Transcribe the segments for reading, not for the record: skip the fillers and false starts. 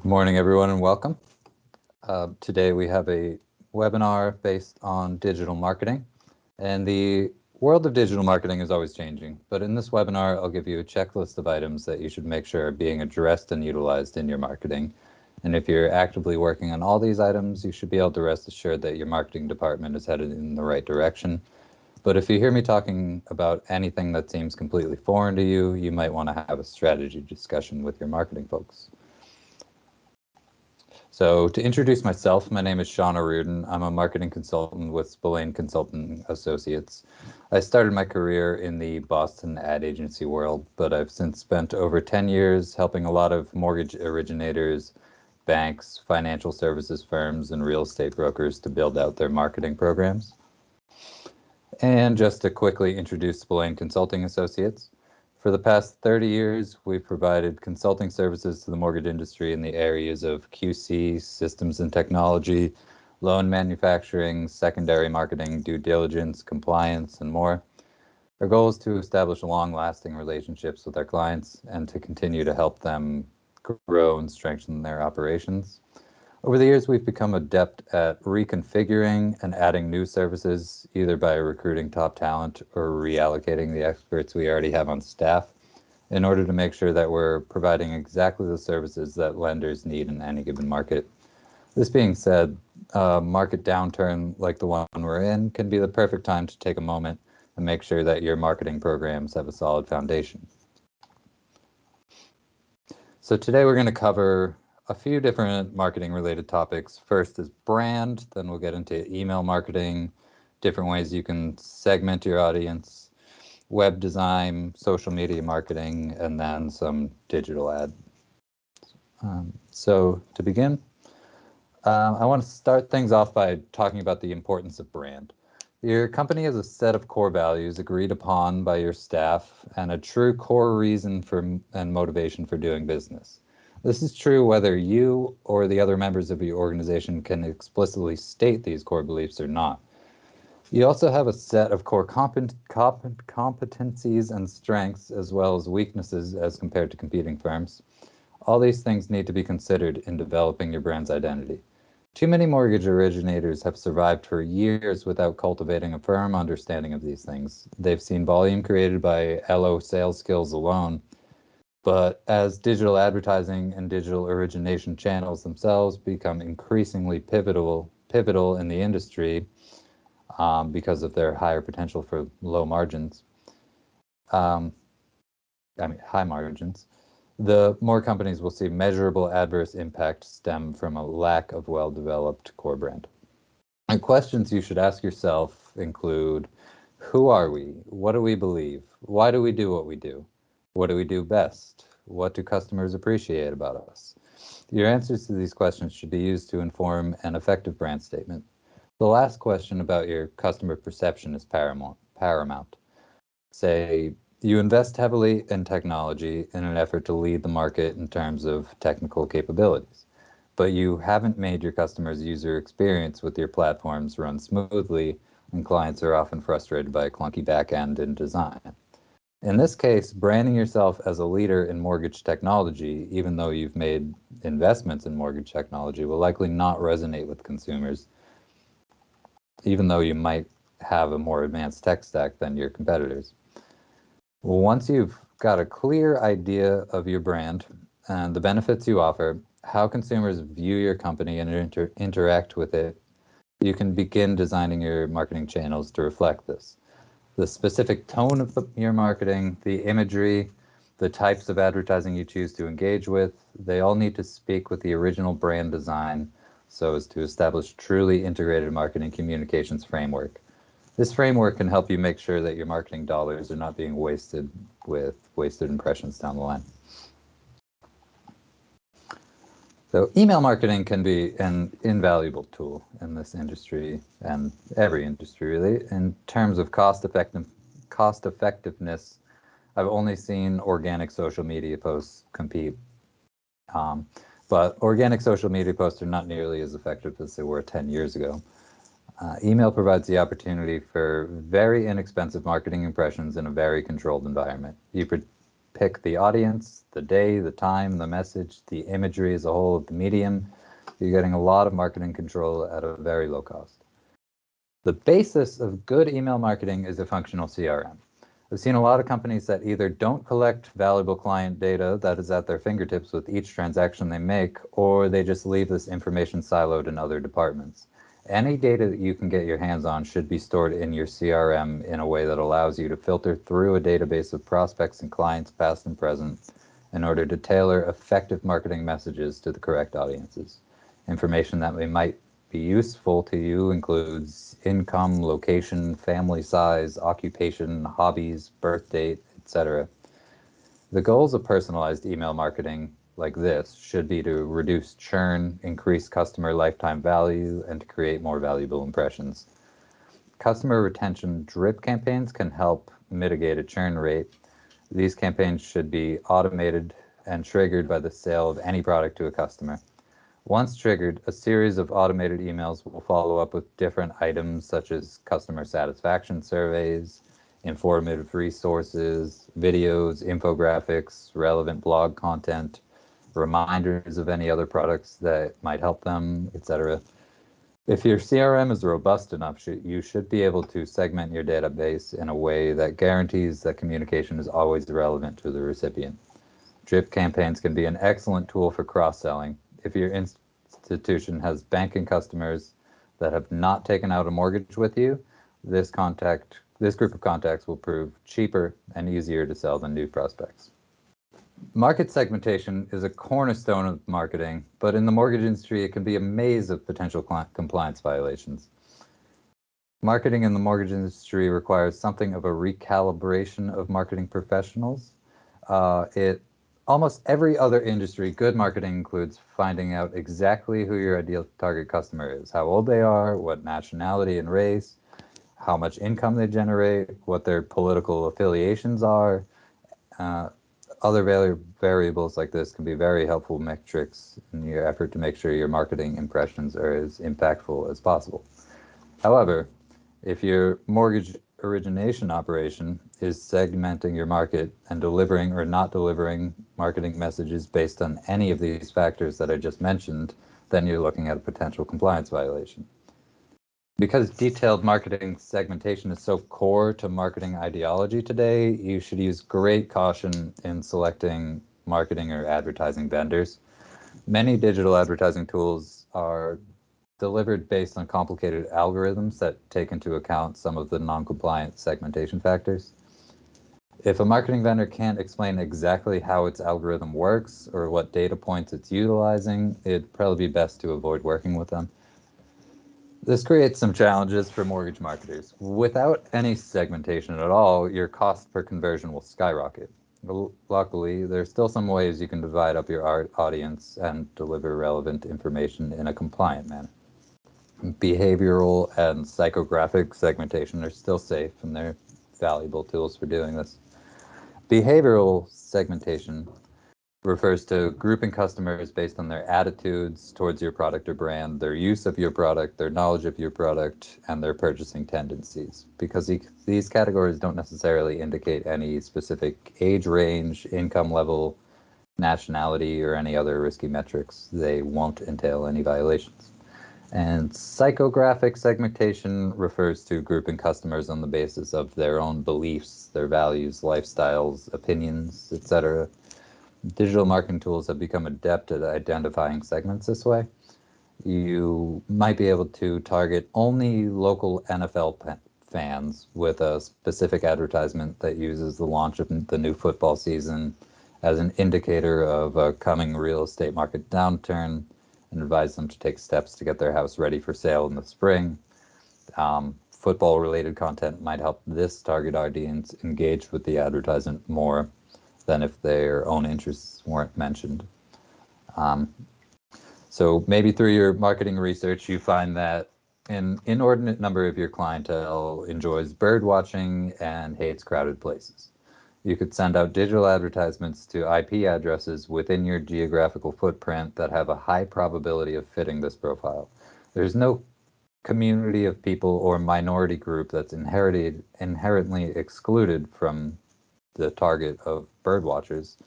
Morning, everyone, and welcome. Today we have a webinar based on digital marketing, and the world of digital marketing is always changing. But in this webinar, I'll give you a checklist of items that you should make sure are being addressed and utilized in your marketing. And if you're actively working on all these items, you should be able to rest assured that your marketing department is headed in the right direction. But if you hear me talking about anything that seems completely foreign to you, you might want to have a strategy discussion with your marketing folks. So to introduce myself, my name is Sean O'Riordan. I'm a marketing consultant with Spillane Consulting Associates. I started my career in the Boston ad agency world, but I've since spent over 10 years helping a lot of mortgage originators, banks, financial services firms, and real estate brokers to build out their marketing programs. And just to quickly introduce Spillane Consulting Associates, for the past 30 years, we've provided consulting services to the mortgage industry in the areas of QC, systems and technology, loan manufacturing, secondary marketing, due diligence, compliance, and more. Our goal is to establish long-lasting relationships with our clients and to continue to help them grow and strengthen their operations. Over the years, we've become adept at reconfiguring and adding new services, either by recruiting top talent or reallocating the experts we already have on staff in order to make sure that we're providing exactly the services that lenders need in any given market. This being said, a market downturn like the one we're in can be the perfect time to take a moment and make sure that your marketing programs have a solid foundation. So today we're going to cover a few different marketing related topics. First is brand, then we'll get into email marketing, different ways you can segment your audience, web design, social media marketing, and then some digital ad. So to begin, I want to start things off by talking about the importance of brand. Your company has a set of core values agreed upon by your staff and a true core reason for and motivation for doing business. This is true whether you or the other members of your organization can explicitly state these core beliefs or not. You also have a set of core competencies and strengths as well as weaknesses as compared to competing firms. All these things need to be considered in developing your brand's identity. Too many mortgage originators have survived for years without cultivating a firm understanding of these things. They've seen volume created by LO sales skills alone, but as digital advertising and digital origination channels themselves become increasingly pivotal in the industry because of their higher potential for high margins, the more companies will see measurable adverse impact stem from a lack of well-developed core brand. And questions you should ask yourself include, who are we? What do we believe? Why do we do what we do? What do we do best? What do customers appreciate about us? Your answers to these questions should be used to inform an effective brand statement. The last question about your customer perception is paramount. Say, you invest heavily in technology in an effort to lead the market in terms of technical capabilities, but you haven't made your customers' user experience with your platforms run smoothly, and clients are often frustrated by a clunky back end and design. In this case, branding yourself as a leader in mortgage technology, even though you've made investments in mortgage technology, will likely not resonate with consumers, even though you might have a more advanced tech stack than your competitors. Once you've got a clear idea of your brand and the benefits you offer, how consumers view your company and interact with it, you can begin designing your marketing channels to reflect this. The specific tone of your marketing, the imagery, the types of advertising you choose to engage with, they all need to speak with the original brand design so as to establish truly integrated marketing communications framework. This framework can help you make sure that your marketing dollars are not being wasted with wasted impressions down the line. So email marketing can be an invaluable tool in this industry and every industry really. In terms of cost effectiveness, I've only seen organic social media posts compete. But organic social media posts are not nearly as effective as they were 10 years ago. Email provides the opportunity for very inexpensive marketing impressions in a very controlled environment. pick the audience, the day, the time, the message, the imagery as a whole of the medium. You're getting a lot of marketing control at a very low cost. The basis of good email marketing is a functional CRM. I've seen a lot of companies that either don't collect valuable client data that is at their fingertips with each transaction they make, or they just leave this information siloed in other departments. Any data that you can get your hands on should be stored in your CRM in a way that allows you to filter through a database of prospects and clients, past and present, in order to tailor effective marketing messages to the correct audiences. Information that might be useful to you includes income, location, family size, occupation, hobbies, birth date, etc. The goals of personalized email marketing like this should be to reduce churn, increase customer lifetime value, and to create more valuable impressions. Customer retention drip campaigns can help mitigate a churn rate. These campaigns should be automated and triggered by the sale of any product to a customer. Once triggered, a series of automated emails will follow up with different items such as customer satisfaction surveys, informative resources, videos, infographics, relevant blog content, reminders of any other products that might help them, etc. If your CRM is robust enough, you should be able to segment your database in a way that guarantees that communication is always relevant to the recipient. Drip campaigns can be an excellent tool for cross-selling. If your institution has banking customers that have not taken out a mortgage with you, this group of contacts will prove cheaper and easier to sell than new prospects. Market segmentation is a cornerstone of marketing, but in the mortgage industry, it can be a maze of potential compliance violations. Marketing in the mortgage industry requires something of a recalibration of marketing professionals. Almost every other industry, good marketing includes finding out exactly who your ideal target customer is, how old they are, what nationality and race, how much income they generate, what their political affiliations are. Other variables like this can be very helpful metrics in your effort to make sure your marketing impressions are as impactful as possible. However, if your mortgage origination operation is segmenting your market and delivering or not delivering marketing messages based on any of these factors that I just mentioned, then you're looking at a potential compliance violation. Because detailed marketing segmentation is so core to marketing ideology today, you should use great caution in selecting marketing or advertising vendors. Many digital advertising tools are delivered based on complicated algorithms that take into account some of the non-compliant segmentation factors. If a marketing vendor can't explain exactly how its algorithm works or what data points it's utilizing, it'd probably be best to avoid working with them. This creates some challenges for mortgage marketers. Without any segmentation at all, your cost per conversion will skyrocket. Luckily, there's still some ways you can divide up your audience and deliver relevant information in a compliant manner. Behavioral and psychographic segmentation are still safe, and they're valuable tools for doing this. Behavioral segmentation refers to grouping customers based on their attitudes towards your product or brand, their use of your product, their knowledge of your product, and their purchasing tendencies. Because these categories don't necessarily indicate any specific age range, income level, nationality, or any other risky metrics, they won't entail any violations. And psychographic segmentation refers to grouping customers on the basis of their own beliefs, their values, lifestyles, opinions, etc. Digital marketing tools have become adept at identifying segments this way. You might be able to target only local NFL fans with a specific advertisement that uses the launch of the new football season as an indicator of a coming real estate market downturn, and advise them to take steps to get their house ready for sale in the spring. Football-related content might help this target audience engage with the advertisement more than if their own interests weren't mentioned. So maybe through your marketing research, you find that an inordinate number of your clientele enjoys bird watching and hates crowded places. You could send out digital advertisements to IP addresses within your geographical footprint that have a high probability of fitting this profile. There's no community of people or minority group that's inherently excluded from the target of bird watchers.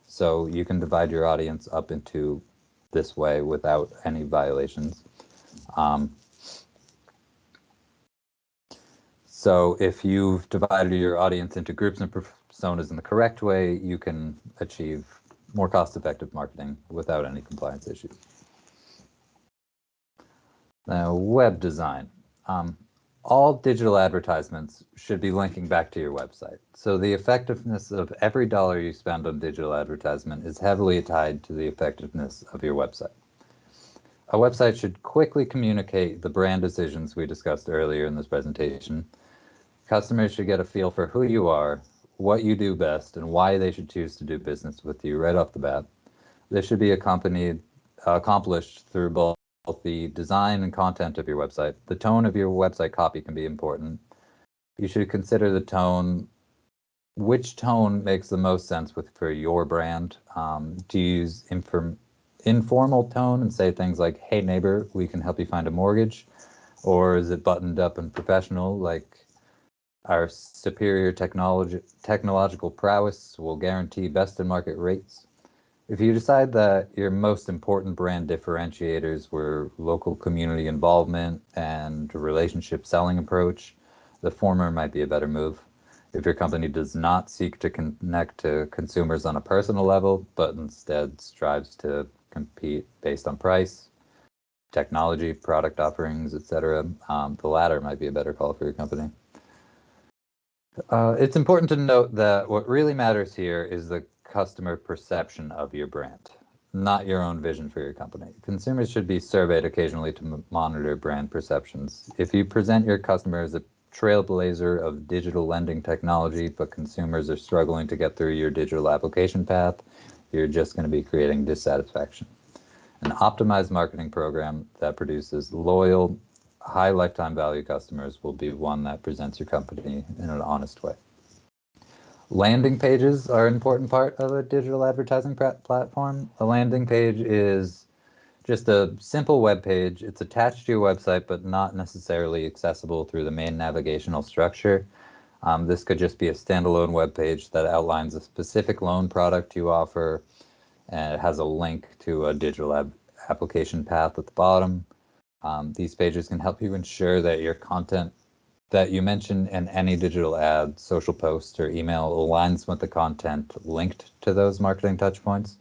So you can divide your audience up into this way without any violations. So if you've divided your audience into groups and personas in the correct way, you can achieve more cost-effective marketing without any compliance issues. Now, web design. All digital advertisements should be linking back to your website. So the effectiveness of every dollar you spend on digital advertisement is heavily tied to the effectiveness of your website. A website should quickly communicate the brand decisions we discussed earlier in this presentation. Customers should get a feel for who you are, what you do best, and why they should choose to do business with you right off the bat. This should be accomplished through both the design and content of your website. The tone of your website copy can be important. You should consider the tone. Which tone makes the most sense for your brand? Do you use informal tone and say things like, "Hey neighbor, we can help you find a mortgage," or is it buttoned up and professional, like, "Our superior technological prowess will guarantee best in market rates"? If you decide that your most important brand differentiators were local community involvement and relationship selling approach, the former might be a better move. If your company does not seek to connect to consumers on a personal level, but instead strives to compete based on price, technology, product offerings, etc., the latter might be a better call for your company. It's important to note that what really matters here is the customer perception of your brand, not your own vision for your company. Consumers should be surveyed occasionally to monitor brand perceptions. If you present your customer as a trailblazer of digital lending technology, but consumers are struggling to get through your digital application path, you're just going to be creating dissatisfaction. An optimized marketing program that produces loyal, high lifetime value customers will be one that presents your company in an honest way. Landing pages are an important part of a digital advertising platform. A landing page is just a simple web page. It's attached to your website, but not necessarily accessible through the main navigational structure. This could just be a standalone web page that outlines a specific loan product you offer, and it has a link to a digital application path at the bottom. These pages can help you ensure that your content that you mention in any digital ad, social post, or email aligns with the content linked to those marketing touchpoints.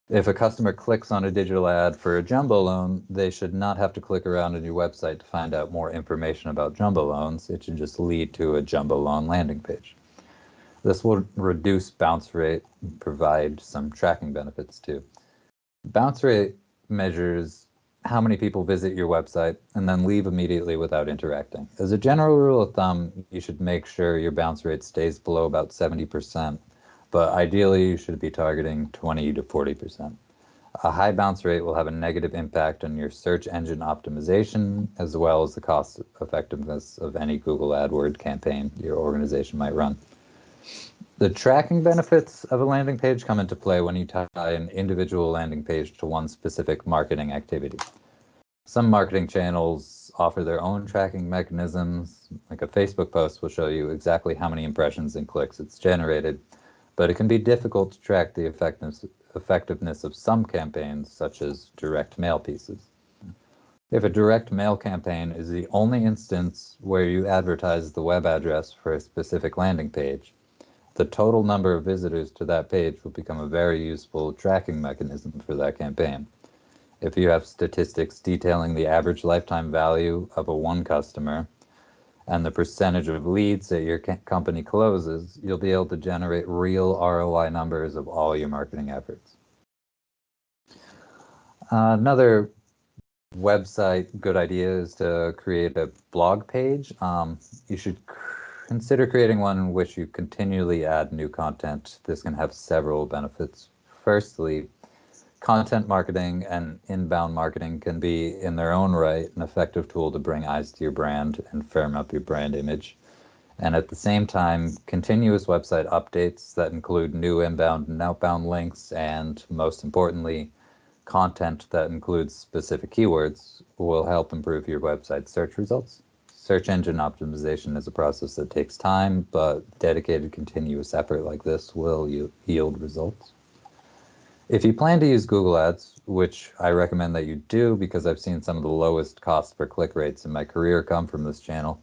If a customer clicks on a digital ad for a jumbo loan, they should not have to click around on your website to find out more information about jumbo loans. It should just lead to a jumbo loan landing page. This will reduce bounce rate and provide some tracking benefits too. Bounce rate measures how many people visit your website and then leave immediately without interacting. As a general rule of thumb, you should make sure your bounce rate stays below about 70%, but ideally you should be targeting 20 to 40%. A high bounce rate will have a negative impact on your search engine optimization, as well as the cost effectiveness of any Google AdWords campaign your organization might run. The tracking benefits of a landing page come into play when you tie an individual landing page to one specific marketing activity. Some marketing channels offer their own tracking mechanisms, like a Facebook post will show you exactly how many impressions and clicks it's generated, but it can be difficult to track the effectiveness of some campaigns, such as direct mail pieces. If a direct mail campaign is the only instance where you advertise the web address for a specific landing page, the total number of visitors to that page will become a very useful tracking mechanism for that campaign. If you have statistics detailing the average lifetime value of a one customer and the percentage of leads that your company closes, you'll be able to generate real ROI numbers of all your marketing efforts. Another website good idea is to create a blog page. You should consider creating one in which you continually add new content. This can have several benefits. Firstly, content marketing and inbound marketing can be, in their own right, an effective tool to bring eyes to your brand and firm up your brand image. And at the same time, continuous website updates that include new inbound and outbound links, and most importantly, content that includes specific keywords will help improve your website search results. Search engine optimization is a process that takes time, but dedicated continuous effort like this will yield results. If you plan to use Google Ads, which I recommend that you do because I've seen some of the lowest cost per click rates in my career come from this channel,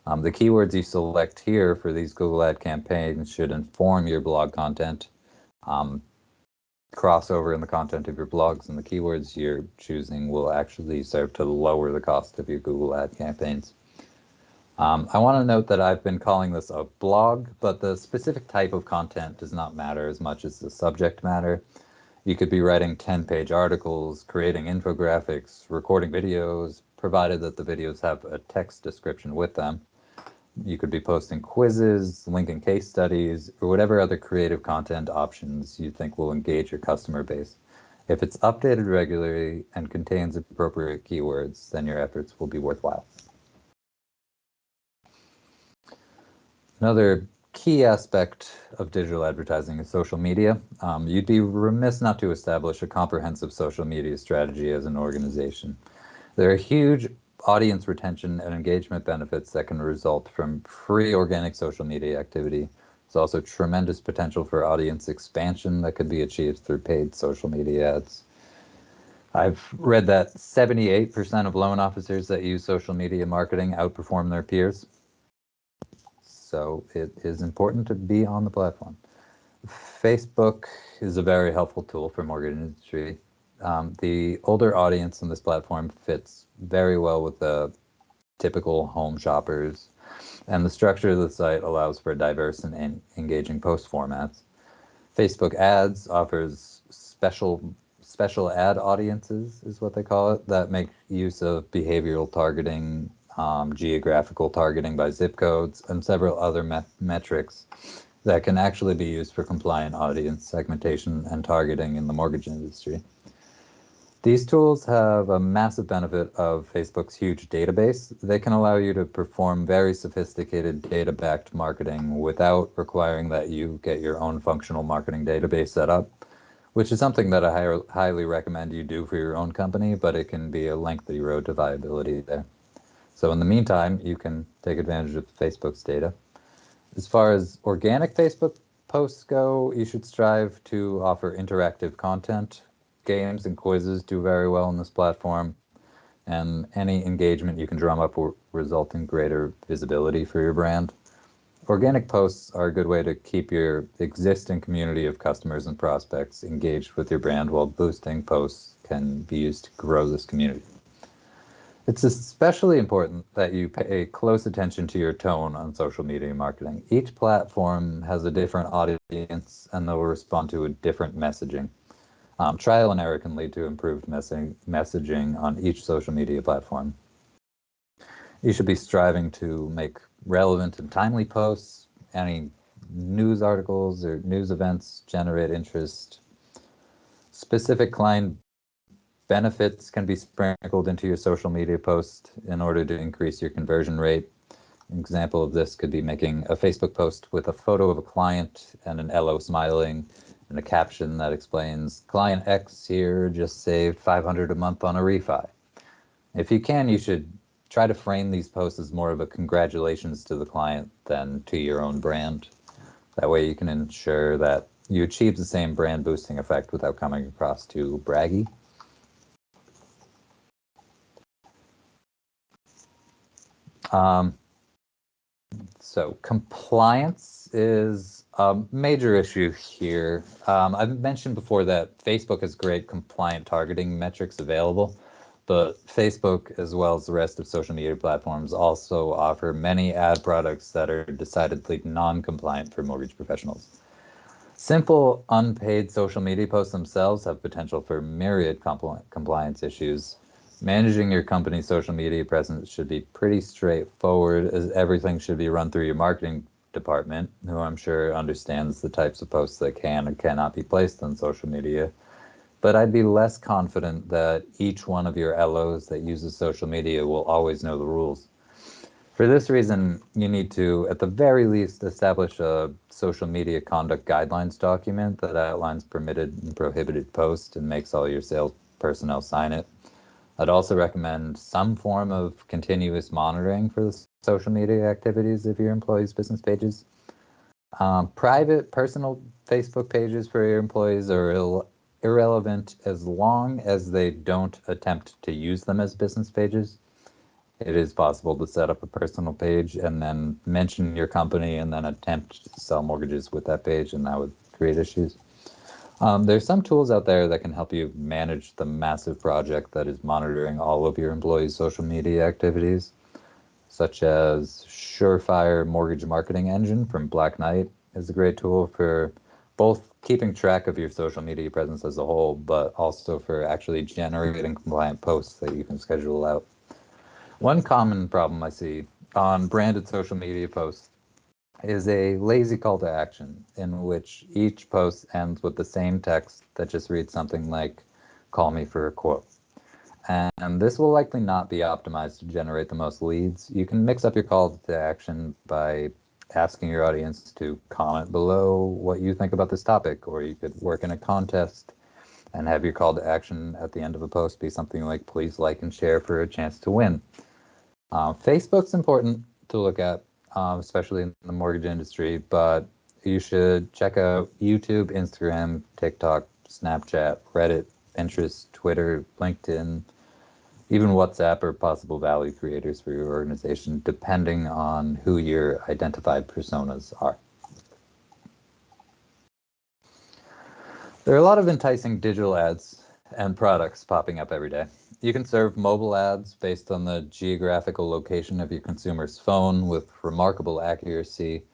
the keywords you select here for these Google Ad campaigns should inform your blog content, crossover in the content of your blogs, and the keywords you're choosing will actually serve to lower the cost of your Google Ad campaigns. I want to note that I've been calling this a blog, but the specific type of content does not matter as much as the subject matter. You could be writing 10-page articles, creating infographics, recording videos, provided that the videos have a text description with them. You could be posting quizzes, linking case studies, or whatever other creative content options you think will engage your customer base. If it's updated regularly and contains appropriate keywords, then your efforts will be worthwhile. Another key aspect of digital advertising is social media. You'd be remiss not to establish a comprehensive social media strategy as an organization. There are huge audience retention and engagement benefits that can result from free organic social media activity. There's also tremendous potential for audience expansion that could be achieved through paid social media ads. I've read that 78% of loan officers that use social media marketing outperform their peers. So it is important to be on the platform. Facebook is a very helpful tool for mortgage industry. The older audience on this platform fits very well with the typical home shoppers, and the structure of the site allows for diverse and engaging post formats. Facebook Ads offers special ad audiences, is what they call it, that make use of behavioral targeting, geographical targeting by zip codes, and several other metrics that can actually be used for compliant audience segmentation and targeting in the mortgage industry. These tools have a massive benefit of Facebook's huge database. They can allow you to perform very sophisticated data-backed marketing without requiring that you get your own functional marketing database set up, which is something that I highly recommend you do for your own company, but it can be a lengthy road to viability there. So in the meantime, you can take advantage of Facebook's data. As far as organic Facebook posts go, you should strive to offer interactive content. Games and quizzes do very well on this platform, and any engagement you can drum up will result in greater visibility for your brand. Organic posts are a good way to keep your existing community of customers and prospects engaged with your brand, while boosting posts can be used to grow this community. It's especially important that you pay close attention to your tone on social media marketing. Each platform has a different audience, and they'll respond to a different messaging. Trial and error can lead to improved messaging on each social media platform. You should be striving to make relevant and timely posts. Any news articles or news events generate interest. Specific client benefits can be sprinkled into your social media post in order to increase your conversion rate. An example of this could be making a Facebook post with a photo of a client and an LO smiling, and a caption that explains, "Client X here just saved $500 a month on a refi." If you can, you should try to frame these posts as more of a congratulations to the client than to your own brand. That way you can ensure that you achieve the same brand boosting effect without coming across too braggy. So compliance is a major issue here. I've mentioned before that Facebook has great compliant targeting metrics available, but Facebook, as well as the rest of social media platforms, also offer many ad products that are decidedly non-compliant for mortgage professionals. Simple, unpaid social media posts themselves have potential for myriad compliance issues. Managing your company's social media presence should be pretty straightforward, as everything should be run through your marketing department, who I'm sure understands the types of posts that can and cannot be placed on social media. But I'd be less confident that each one of your LOs that uses social media will always know the rules. For this reason, you need to, at the very least, establish a social media conduct guidelines document that outlines permitted and prohibited posts and makes all your sales personnel sign it. I'd also recommend some form of continuous monitoring for this social media activities of your employees' business pages. Private, personal Facebook pages for your employees are irrelevant as long as they don't attempt to use them as business pages. It is possible to set up a personal page and then mention your company and then attempt to sell mortgages with that page, and that would create issues. There's some tools out there that can help you manage the massive project that is monitoring all of your employees' social media activities, such as Surefire Mortgage Marketing Engine from Black Knight is a great tool for both keeping track of your social media presence as a whole, but also for actually generating compliant posts that you can schedule out. One common problem I see on branded social media posts is a lazy call to action in which each post ends with the same text that just reads something like, "Call me for a quote." And this will likely not be optimized to generate the most leads. You can mix up your call to action by asking your audience to comment below what you think about this topic, or you could work in a contest and have your call to action at the end of a post be something like, "Please like and share for a chance to win." Facebook's important to look at, especially in the mortgage industry, but you should check out YouTube, Instagram, TikTok, Snapchat, Reddit, Pinterest, Twitter, LinkedIn, even WhatsApp are possible value creators for your organization, depending on who your identified personas are. There are a lot of enticing digital ads and products popping up every day. You can serve mobile ads based on the geographical location of your consumer's phone with remarkable accuracy.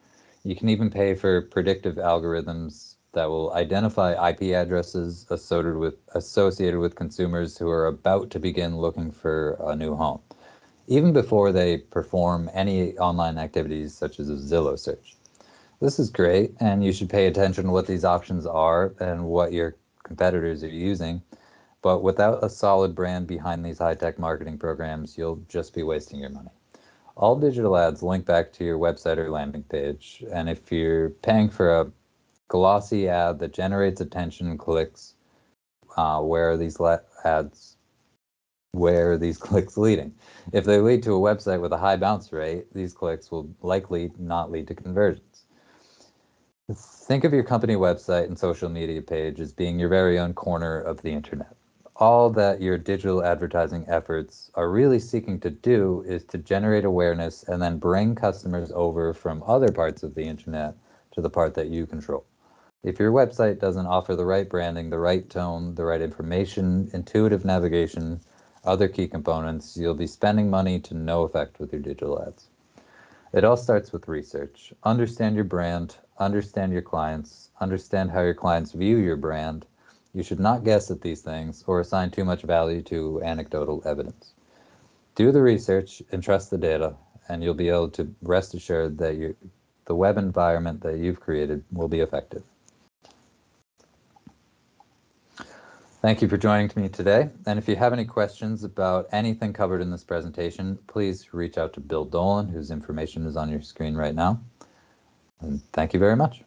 You can even pay for predictive algorithms that will identify IP addresses associated with consumers who are about to begin looking for a new home, even before they perform any online activities such as a Zillow search. This is great, and you should pay attention to what these options are and what your competitors are using. But without a solid brand behind these high-tech marketing programs, you'll just be wasting your money. All digital ads link back to your website or landing page, and if you're paying for a glossy ad that generates attention and clicks, where are these clicks leading? If they lead to a website with a high bounce rate, these clicks will likely not lead to conversions. Think of your company website and social media page as being your very own corner of the internet. All that your digital advertising efforts are really seeking to do is to generate awareness and then bring customers over from other parts of the internet to the part that you control. If your website doesn't offer the right branding, the right tone, the right information, intuitive navigation, other key components, you'll be spending money to no effect with your digital ads. It all starts with research. Understand your brand, understand your clients, understand how your clients view your brand. You should not guess at these things or assign too much value to anecdotal evidence. Do the research and trust the data, and you'll be able to rest assured that the web environment that you've created will be effective. Thank you for joining me today. And if you have any questions about anything covered in this presentation, please reach out to Bill Dolan, whose information is on your screen right now. And thank you very much.